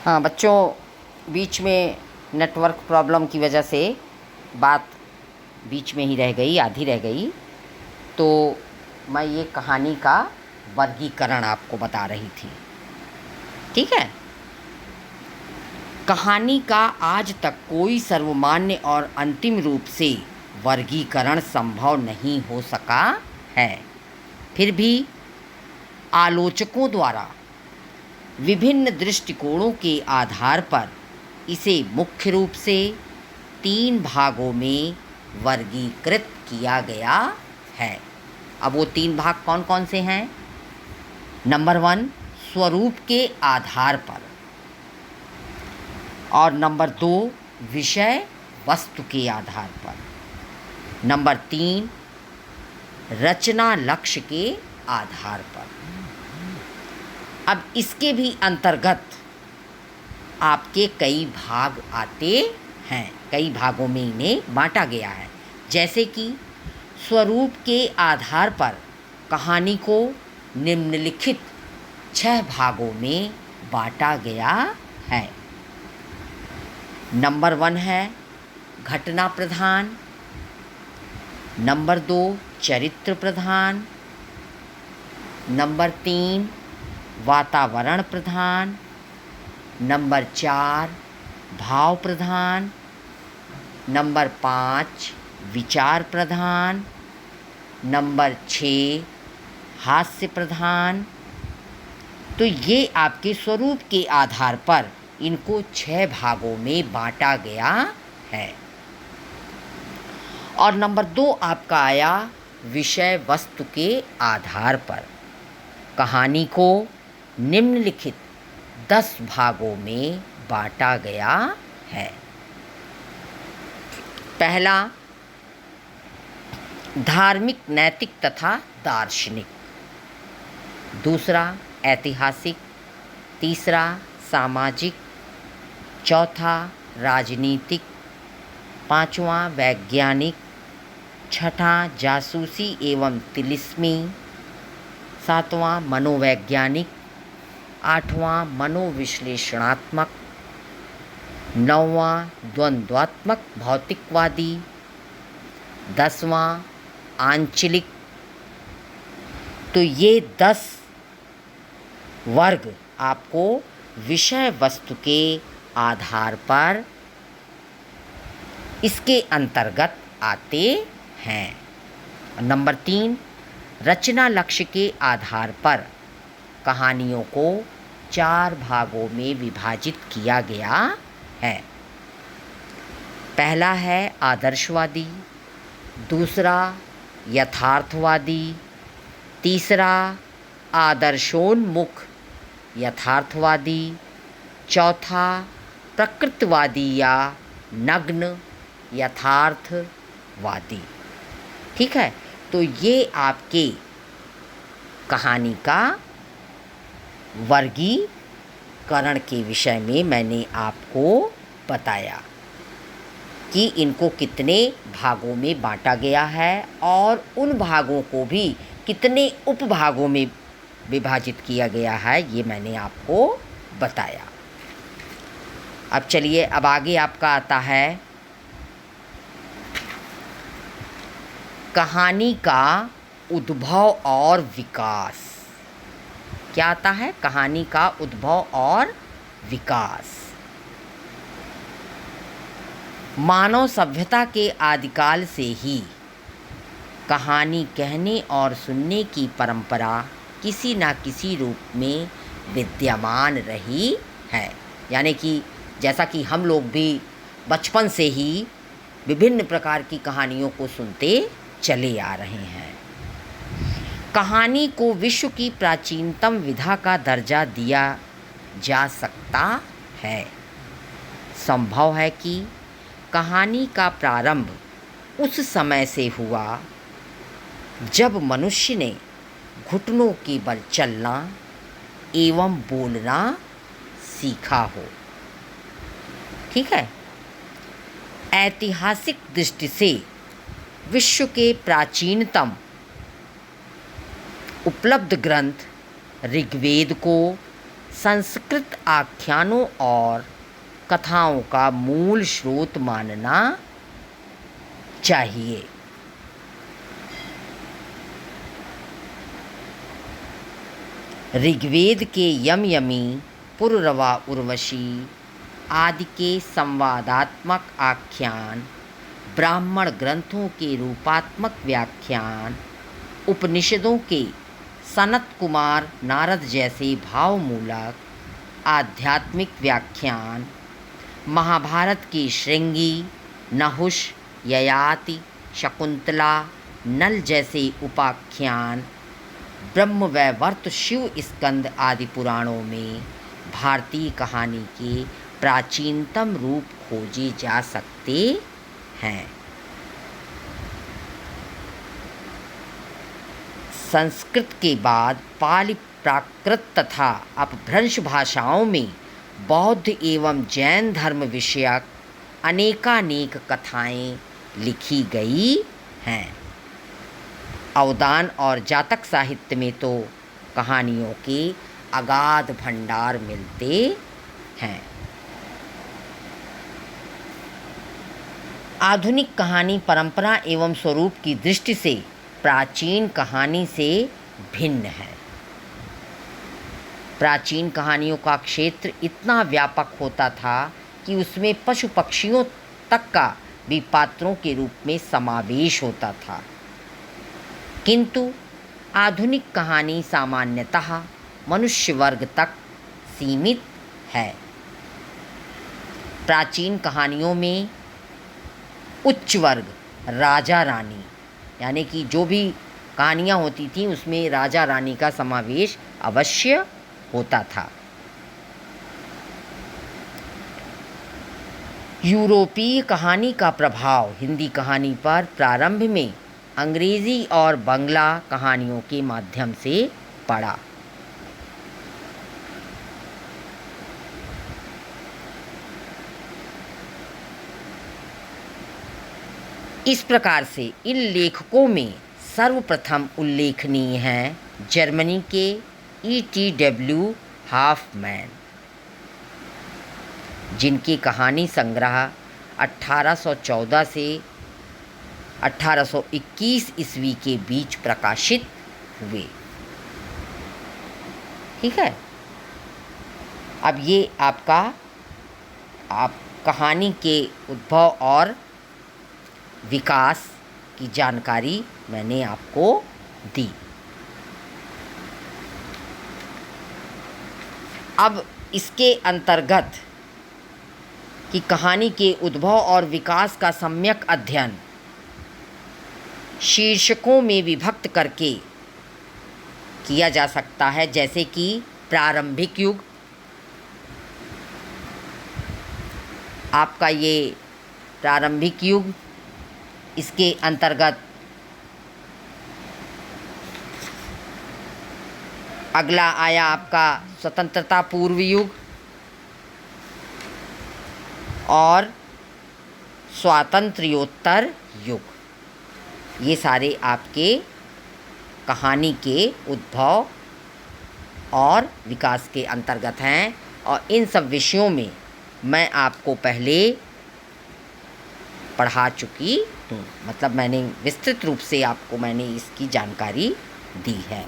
हाँ बच्चों, बीच में नेटवर्क प्रॉब्लम की वजह से बात बीच में ही रह गई, आधी रह गई। तो मैं ये कहानी का वर्गीकरण आपको बता रही थी, ठीक है। कहानी का आज तक कोई सर्वमान्य और अंतिम रूप से वर्गीकरण संभव नहीं हो सका है। फिर भी आलोचकों द्वारा विभिन्न दृष्टिकोणों के आधार पर इसे मुख्य रूप से 3 भागों में वर्गीकृत किया गया है। अब वो 3 भाग कौन कौन से हैं? नंबर 1, स्वरूप के आधार पर, और नंबर 2, विषय वस्तु के आधार पर, नंबर 3, रचना लक्ष्य के आधार पर। अब इसके भी अंतर्गत आपके कई भाग आते हैं, कई भागों में इन्हें बांटा गया है। जैसे कि स्वरूप के आधार पर कहानी को निम्नलिखित 6 भागों में बांटा गया है। नंबर 1 है घटना प्रधान, नंबर 2 चरित्र प्रधान, नंबर 3 वातावरण प्रधान, नंबर 4 भाव प्रधान, नंबर 5 विचार प्रधान, नंबर 6 हास्य प्रधान। तो ये आपके स्वरूप के आधार पर इनको 6 भागों में बांटा गया है। और नंबर 2 आपका आया विषय वस्तु के आधार पर। कहानी को निम्नलिखित 10 भागों में बांटा गया है। पहला, धार्मिक, नैतिक तथा दार्शनिक। दूसरा, ऐतिहासिक। तीसरा, सामाजिक। चौथा, राजनीतिक। पांचवा, वैज्ञानिक। छठा, जासूसी एवं तिलिस्मी। सातवां, मनोवैज्ञानिक। आठवां, मनोविश्लेषणात्मक। नौवां, द्वंद्वात्मक भौतिकवादी। 10वां, आंचलिक। तो ये 10 वर्ग आपको विषय वस्तु के आधार पर इसके अंतर्गत आते हैं। नंबर 3, रचना लक्ष्य के आधार पर कहानियों को 4 भागों में विभाजित किया गया है। पहला है आदर्शवादी, दूसरा यथार्थवादी, तीसरा आदर्शोन्मुख यथार्थवादी, चौथा प्रकृतिवादी या नग्न यथार्थवादी। ठीक है, तो ये आपके कहानी का वर्गीकरण के विषय में मैंने आपको बताया कि इनको कितने भागों में बांटा गया है और उन भागों को भी कितने उपभागों में विभाजित किया गया है, ये मैंने आपको बताया। अब चलिए, अब आगे आपका आता है कहानी का उद्भव और विकास। क्या आता है? कहानी का उद्भव और विकास। मानव सभ्यता के आदिकाल से ही कहानी कहने और सुनने की परंपरा किसी न किसी रूप में विद्यमान रही है। यानी कि जैसा कि हम लोग भी बचपन से ही विभिन्न प्रकार की कहानियों को सुनते चले आ रहे हैं। कहानी को विश्व की प्राचीनतम विधा का दर्जा दिया जा सकता है। संभव है कि कहानी का प्रारंभ उस समय से हुआ जब मनुष्य ने घुटनों के बल चलना एवं बोलना सीखा हो। ठीक है, ऐतिहासिक दृष्टि से विश्व के प्राचीनतम उपलब्ध ग्रंथ ऋग्वेद को संस्कृत आख्यानों और कथाओं का मूल स्रोत मानना चाहिए। ऋग्वेद के यम यमी, पुररवा उर्वशी आदि के संवादात्मक आख्यान, ब्राह्मण ग्रंथों के रूपात्मक व्याख्यान, उपनिषदों के सनत कुमार नारद जैसे भावमूलक आध्यात्मिक व्याख्यान, महाभारत की श्रृंगी, नहुष, ययाति, शकुंतला, नल जैसे उपाख्यान, ब्रह्मवैवर्त, शिव स्कंद आदि पुराणों में भारतीय कहानी के प्राचीनतम रूप खोजे जा सकते हैं। संस्कृत के बाद पाली, प्राकृत तथा अपभ्रंश भाषाओं में बौद्ध एवं जैन धर्म विषयक अनेकानेक कथाएं लिखी गई हैं। अवदान और जातक साहित्य में तो कहानियों के अगाध भंडार मिलते हैं। आधुनिक कहानी परंपरा एवं स्वरूप की दृष्टि से प्राचीन कहानी से भिन्न है। प्राचीन कहानियों का क्षेत्र इतना व्यापक होता था कि उसमें पशु पक्षियों तक का भी पात्रों के रूप में समावेश होता था, किंतु आधुनिक कहानी सामान्यतः मनुष्य वर्ग तक सीमित है। प्राचीन कहानियों में उच्च वर्ग, राजा रानी, यानी कि जो भी कहानियाँ होती थीं उसमें राजा रानी का समावेश अवश्य होता था। यूरोपीय कहानी का प्रभाव हिंदी कहानी पर प्रारंभ में अंग्रेज़ी और बंगला कहानियों के माध्यम से पड़ा। इस प्रकार से इन लेखकों में सर्वप्रथम उल्लेखनीय हैं जर्मनी के E.T.W. हाफमैन, जिनके कहानी संग्रह 1814 से 1821 ईस्वी के बीच प्रकाशित हुए। ठीक है, अब ये आपका कहानी के उद्भव और विकास की जानकारी मैंने आपको दी। अब इसके अंतर्गत कि कहानी के उद्भव और विकास का सम्यक अध्ययन शीर्षकों में विभक्त करके किया जा सकता है, जैसे कि प्रारंभिक युग, आपका ये प्रारंभिक युग, इसके अंतर्गत अगला आया आपका स्वतंत्रता पूर्व युग और स्वातंत्र्योत्तर युग। ये सारे आपके कहानी के उद्भव और विकास के अंतर्गत हैं, और इन सब विषयों में मैं आपको पहले पढ़ा चुकी हूँ, मतलब मैंने विस्तृत रूप से आपको मैंने इसकी जानकारी दी है।